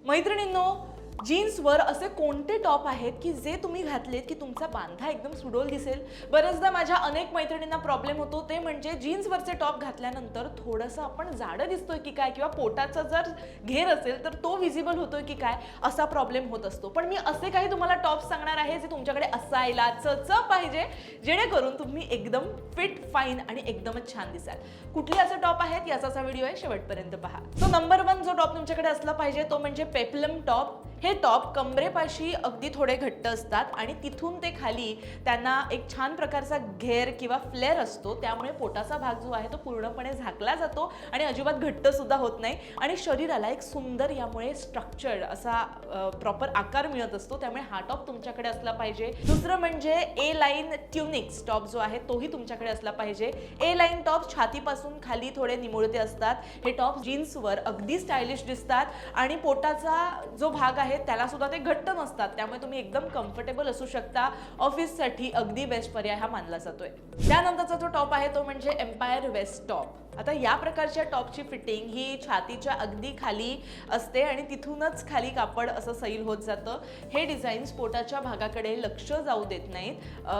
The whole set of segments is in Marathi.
मैत्रिणींनो, जीन्सवर असे कोणते टॉप आहेत की जे तुम्ही घातलेत की तुमचा बांधा एकदम सुडोल दिसेल? बऱ्याचदा माझ्या अनेक मैत्रिणींना प्रॉब्लेम होतो, ते म्हणजे जीन्सवरचे टॉप घातल्यानंतर थोडंसं आपण जाडं दिसतोय की काय, किंवा पोटाचा जर घेर असेल तर तो विजिबल होतोय की काय, असा प्रॉब्लेम होत असतो. पण मी असे काही तुम्हाला टॉप्स सांगणार आहे जे तुमच्याकडे असायला पाहिजे, जेणेकरून तुम्ही एकदम फिट, फाईन आणि एकदमच छान दिसाल. कुठले असे टॉप आहेत याचा व्हिडिओ आहे, शेवटपर्यंत पहा. सो नंबर 1 जो टॉप तुमच्याकडे असला पाहिजे तो म्हणजे पेप्लम टॉप. हे टॉप कमरेपाशी अगदी थोडे घट्ट असतात आणि तिथून ते खाली त्यांना एक छान प्रकारचा घेर किंवा फ्लेअर असतो, त्यामुळे पोटाचा भाग जो आहे तो पूर्णपणे झाकला जातो आणि अजिबात घट्ट सुद्धा होत नाही आणि शरीराला एक सुंदर यामुळे स्ट्रक्चर्ड असा प्रॉपर आकार मिळत असतो. त्यामुळे हा टॉप तुमच्याकडे असला पाहिजे. दुसरं म्हणजे ए लाईन ट्युनिक्स टॉप जो आहे तोही तुमच्याकडे असला पाहिजे. ए लाईन टॉप छातीपासून खाली थोडे निमुळते असतात. हे टॉप जीन्सवर अगदी स्टायलिश दिसतात आणि पोटाचा जो भाग आहे त्याला सुद्धा ते घट्ट नसतात, त्यामुळे तुम्ही एकदम कम्फर्टेबल असू शकता. ऑफिससाठी अगदी बेस्ट पर्याय हा मानला जातोय. त्यानंतरचा जो टॉप आहे तो म्हणजे एम्पायर वेस्ट टॉप. आता या प्रकारच्या टॉपची फिटिंग ही छातीच्या अगदी खाली असते आणि तिथूनच खाली कापड असं सैल होत जातं. हे डिझाईन्स पोटाच्या भागाकडे लक्ष जाऊ देत नाहीत.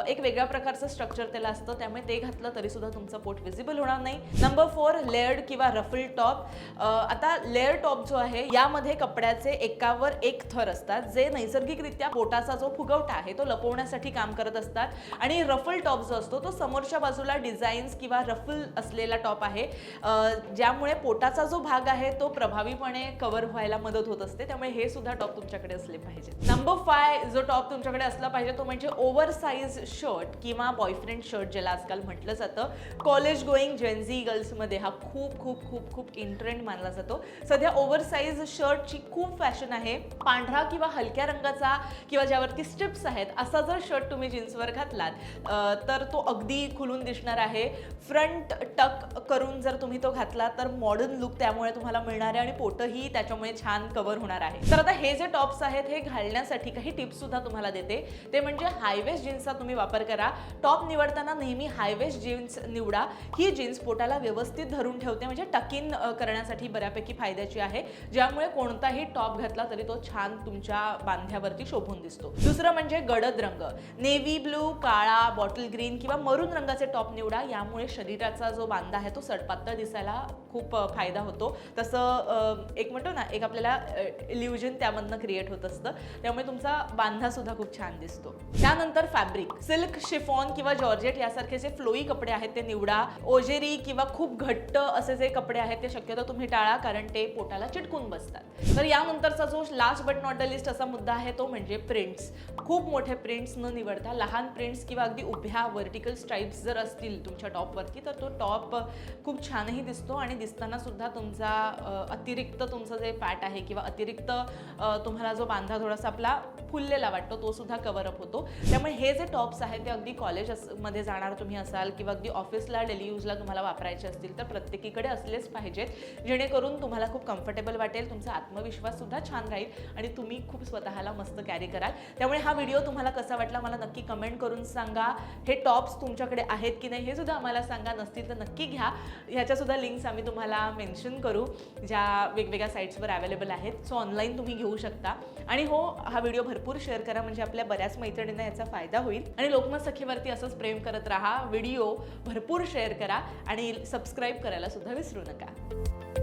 एक वेगळ्या प्रकारचं स्ट्रक्चर त्याला असतं, त्यामुळे ते घातलं तरी सुद्धा तुमचं पोट विजिबल होणार नाही. नंबर 4 लेयर्ड किंवा रफल टॉप. आता लेयर टॉप जो आहे यामध्ये कपड्याचे एकावर एक थर असतात, जे नैसर्गिकरित्या पोटाचा जो फुगवटा आहे तो लपवण्यासाठी काम करत असतात. आणि रफल टॉप जो असतो तो समोरच्या बाजूला डिझाईन्स किंवा रफल असलेला टॉप आहे, ज्यामुळे पोटाचा जो भाग आहे तो प्रभावीपणे कव्हर व्हायला मदत होत असते. त्यामुळे हे सुद्धा टॉप तुमच्याकडे असले पाहिजे. नंबर 5 जो टॉप तुमच्याकडे असला पाहिजे तो म्हणजे ओव्हर साइज शर्ट किंवा बॉयफ्रेंड शर्ट, ज्याला आजकाल म्हटलं जातं. कॉलेज गोईंग जेन्झी गर्ल्समध्ये हा खूप खूप खूप खूप इन ट्रेंड मानला जातो. सध्या ओव्हर साइज शर्टची खूप फॅशन आहे. पांढरा किंवा हलक्या रंगाचा किंवा ज्यावरती स्ट्रिप्स आहेत असा जर शर्ट तुम्ही जीन्सवर घातलात तर तो अगदी खुलून दिसणार आहे. फ्रंट टक करून जर तुम्ही तो घातला तर मॉडर्न लुक त्यामुळे तुम्हाला मिळणार आहे आणि पोटही त्याच्यामुळे छान कव्हर होणार आहे. तर आता हे जे टॉप्स आहेत हे घालण्यासाठी काही टिप्स सुद्धा तुम्हाला देते. ते म्हणजे हायवेस्ट जीन्सचा तुम्ही वापर करा. टॉप निवडताना नेहमी हायवेस्ट जीन्स निवडा. ही जीन्स पोटाला व्यवस्थिट धरून ठेवते, म्हणजे टक इन करण्यासाठी बऱ्यापैकी फायद्याची आहे, ज्यामुळे कोणताही टॉप घातला तरी तो छान तुमच्या बांध्यावरती शोभून दिसतो. दुसरं म्हणजे गडद रंग. नेव्ही ब्लू, काळा, बॉटल ग्रीन किंवा मरून रंगाचे टॉप निवडा. यामुळे शरीराचा जो बांधा आहे तो सडपातळ दिसायला खूप फायदा होतो. तसं एक म्हणतो ना, एक आपल्याला इल्युजन त्यामधनं क्रिएट होत असतं, त्यामुळे तुमचा बांधा सुद्धा खूप छान दिसतो. त्यानंतर फॅब्रिक. सिल्क, शिफॉन किंवा जॉर्जेट यासारखे जे फ्लोई कपडे आहेत ते निवडा. ओजेरी किंवा खूप घट्ट असे जे कपडे आहेत ते शक्यतो तुम्ही टाळा, कारण ते पोटाला चिटकून बसतात. तर यानंतरचा जो last but not the list असा मुद्दा आहे तो म्हणजे प्रिंट्स. खूप मोठे प्रिंट्स न निवडता लहान प्रिंट्स किंवा अगदी उभ्या वर्टिकल स्ट्राइप्स जर असतील तुमच्या टॉपवरती तर तो टॉप खूप छानही दिसतो आणि दिसताना सुद्धा तुमचा अतिरिक्त तुमचं जे फॅट आहे किंवा अतिरिक्त तुम्हाला जो बांधा थोडासा आपला फुललेला वाटतो तो सुद्धा कव्हर अप होतो. त्यामुळे हे जे टॉप्स आहेत ते अगदी कॉलेजमध्ये जाणार तुम्ही असाल किंवा अगदी ऑफिसला डेली यूजला तुम्हाला वापरायचे असतील तर प्रत्येकीकडे असलेच पाहिजेत, जेणेकरून तुम्हाला खूप कम्फर्टेबल वाटेल, तुमचा आत्मविश्वास सुद्धा छान राहील आणि तुम्ही खूप स्वतःला मस्त कॅरी कराल. त्यामुळे हा व्हिडिओ तुम्हाला कसा वाटला मला नक्की कमेंट करून सांगा. हे टॉप्स तुमच्याकडे आहेत की नाही हे सुद्धा आम्हाला सांगा. नसतील तर नक्की घ्या. ह्याच्या सुद्धा लिंक्स आम्ही तुम्हाला मेन्शन करू, ज्या वेगवेगळ्या साईट्सवर अवेलेबल आहेत. सो ऑनलाईन तुम्ही घेऊ शकता. आणि हो, हा व्हिडिओ भरपूर शेअर करा, म्हणजे आपल्या बऱ्याच मैत्रिणींना याचा फायदा होईल. आणि लोकमत सखीवरती असंच प्रेम करत राहा. व्हिडिओ भरपूर शेअर करा आणि सबस्क्राईब करायला सुद्धा विसरू नका.